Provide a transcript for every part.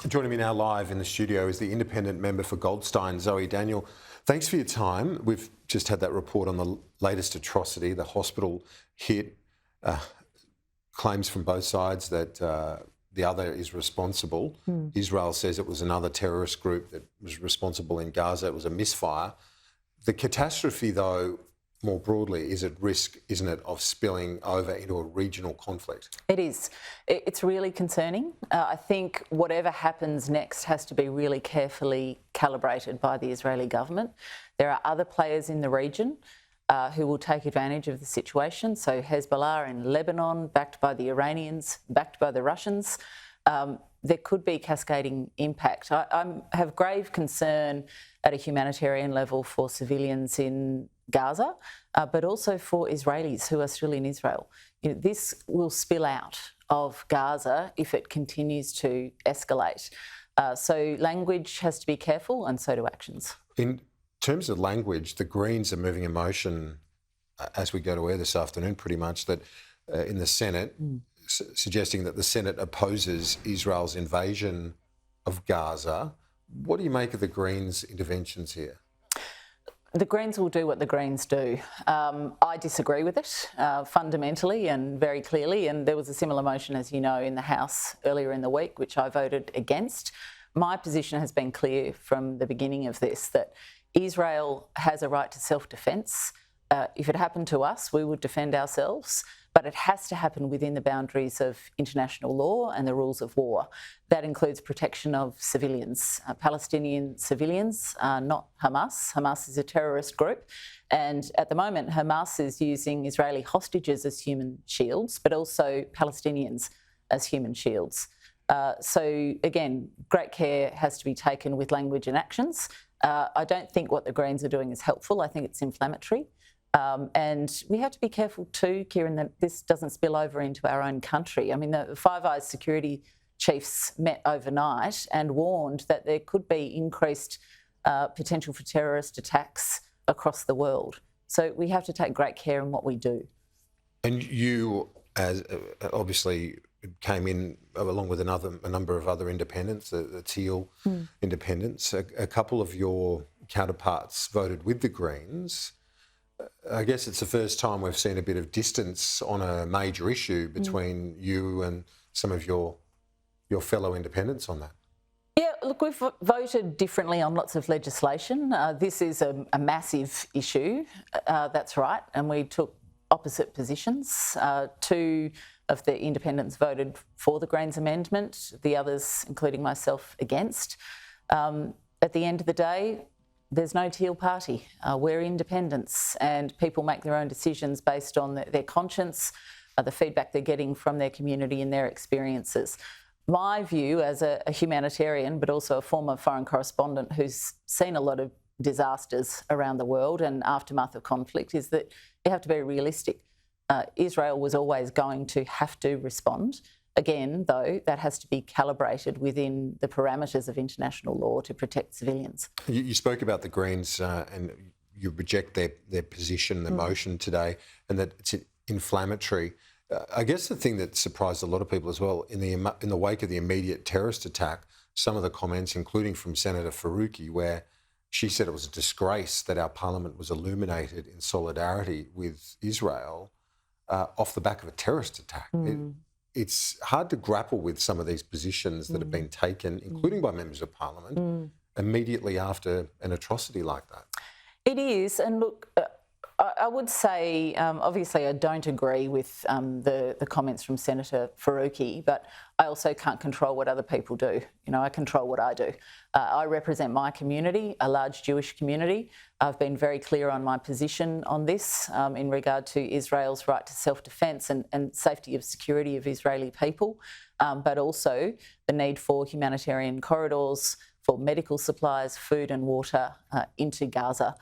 Joining me now live in the studio is the independent member for Goldstein, Zoe Daniel. Thanks for your time. We've just had that report on the latest atrocity, the hospital hit, claims from both sides that the other is responsible. Israel says it was another terrorist group that was responsible in Gaza. It was a misfire. The catastrophe, though, more broadly, is at risk, isn't it, of spilling over into a regional conflict? It is. It's really concerning. I think whatever happens next has to be really carefully calibrated by the Israeli government. There are other players in the region who will take advantage of the situation. So Hezbollah in Lebanon, backed by the Iranians, backed by the Russians. There could be cascading impact. I have grave concern at a humanitarian level for civilians in Gaza, but also for Israelis who are still in Israel. This will spill out of Gaza if it continues to escalate. So language has to be careful, and so do actions. In terms of language, the Greens are moving a motion as we go to air this afternoon, pretty much, that in the Senate, suggesting that the Senate opposes Israel's invasion of Gaza. What do you make of the Greens' interventions here? The Greens will do what the Greens do. I disagree with it fundamentally and very clearly, and there was a similar motion, as you know, in the House earlier in the week, which I voted against. My position has been clear from the beginning of this, that Israel has a right to self-defence. If it happened to us, we would defend ourselves, but it has to happen within the boundaries of international law and the rules of war. That includes protection of civilians, Palestinian civilians, not Hamas. Hamas is a terrorist group, and at the moment Hamas is using Israeli hostages as human shields, but also Palestinians as human shields. So again, great care has to be taken with language and actions. I don't think what the Greens are doing is helpful. I think it's inflammatory. And we have to be careful too, Kieran, that this doesn't spill over into our own country. I mean, the Five Eyes security chiefs met overnight and warned that there could be increased potential for terrorist attacks across the world. So we have to take great care in what we do. And you, as obviously, came in along with a number of other independents, the Teal independents. A couple of your counterparts voted with the Greens. I guess it's the first time we've seen a bit of distance on a major issue between you and some of your fellow independents on that. Yeah, look, we've voted differently on lots of legislation. This is a massive issue, that's right, and we took opposite positions. Two of the independents voted for the Greens amendment, the others, including myself, against. At the end of the day, there's no Teal party. We're independents, and people make their own decisions based on their conscience, the feedback they're getting from their community and their experiences. My view as a humanitarian, but also a former foreign correspondent who's seen a lot of disasters around the world and aftermath of conflict, is that you have to be realistic. Israel was always going to have to respond. Again, though, that has to be calibrated within the parameters of international law to protect civilians. You spoke about the Greens and you reject their position, their motion today, and that it's inflammatory. I guess the thing that surprised a lot of people as well, in the wake of the immediate terrorist attack, some of the comments, including from Senator Faruqi, where she said it was a disgrace that our parliament was illuminated in solidarity with Israel off the back of a terrorist attack. It's hard to grapple with some of these positions that have been taken, including by members of parliament, immediately after an atrocity like that. It is, and look, I would say, obviously I don't agree with the comments from Senator Faruqi, but I also can't control what other people do. You know, I control what I do. I represent my community, a large Jewish community. I've been very clear on my position on this in regard to Israel's right to self-defence and safety of security of Israeli people, but also the need for humanitarian corridors, for medical supplies, food and water into Gaza.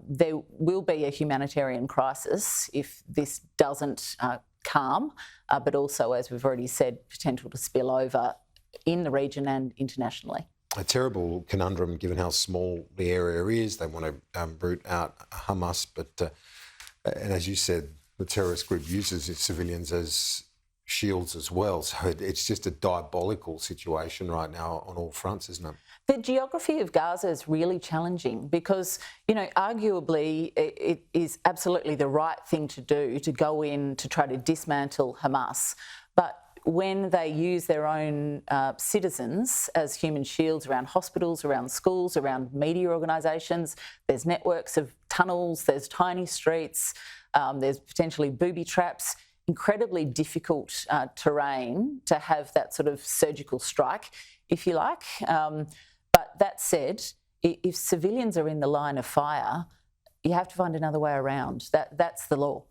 There will be a humanitarian crisis if this doesn't calm, but also, as we've already said, potential to spill over in the region and internationally. A terrible conundrum given how small the area is. They want to root out Hamas, but and as you said, the terrorist group uses its civilians as shields as well. So it's just a diabolical situation right now on all fronts, isn't it? The geography of Gaza is really challenging because, arguably it is absolutely the right thing to do to go in to try to dismantle Hamas. But when they use their own citizens as human shields around hospitals, around schools, around media organisations, there's networks of tunnels, there's tiny streets, there's potentially booby traps, incredibly difficult terrain to have that sort of surgical strike, if you like. But that said, if civilians are in the line of fire, you have to find another way around. That's the law.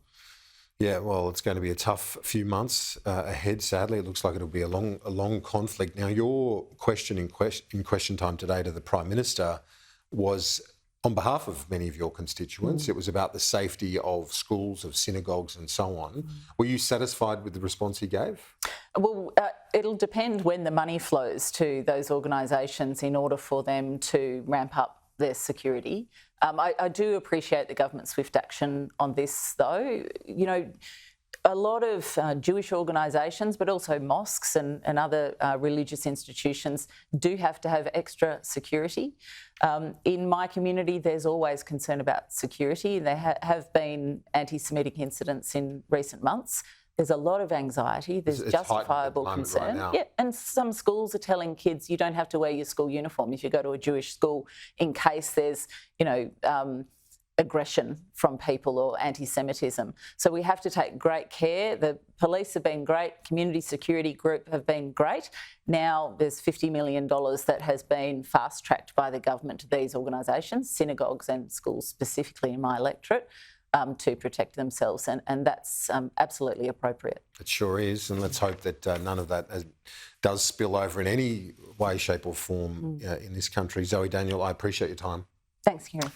Yeah, well, it's going to be a tough few months ahead. Sadly, it looks like it'll be a long conflict. Now, your question in question time today to the Prime Minister was on behalf of many of your constituents. It was about the safety of schools, of synagogues, and so on. Were you satisfied with the response he gave? Well, it'll depend when the money flows to those organisations in order for them to ramp up their security. I do appreciate the government's swift action on this, though. A lot of Jewish organisations, but also mosques and other religious institutions do have to have extra security. In my community, there's always concern about security. There have been anti-Semitic incidents in recent months. There's a lot of anxiety. There's justifiable concern. Right, yeah, and some schools are telling kids you don't have to wear your school uniform if you go to a Jewish school in case there's, aggression from people or anti-Semitism. So we have to take great care. The police have been great. Community Security Group have been great. Now there's $50 million that has been fast-tracked by the government to these organisations, synagogues and schools specifically in my electorate, to protect themselves, and that's absolutely appropriate. It sure is, and let's hope that none of that does spill over in any way, shape or form in this country. Zoe Daniel, I appreciate your time. Thanks, Kieran.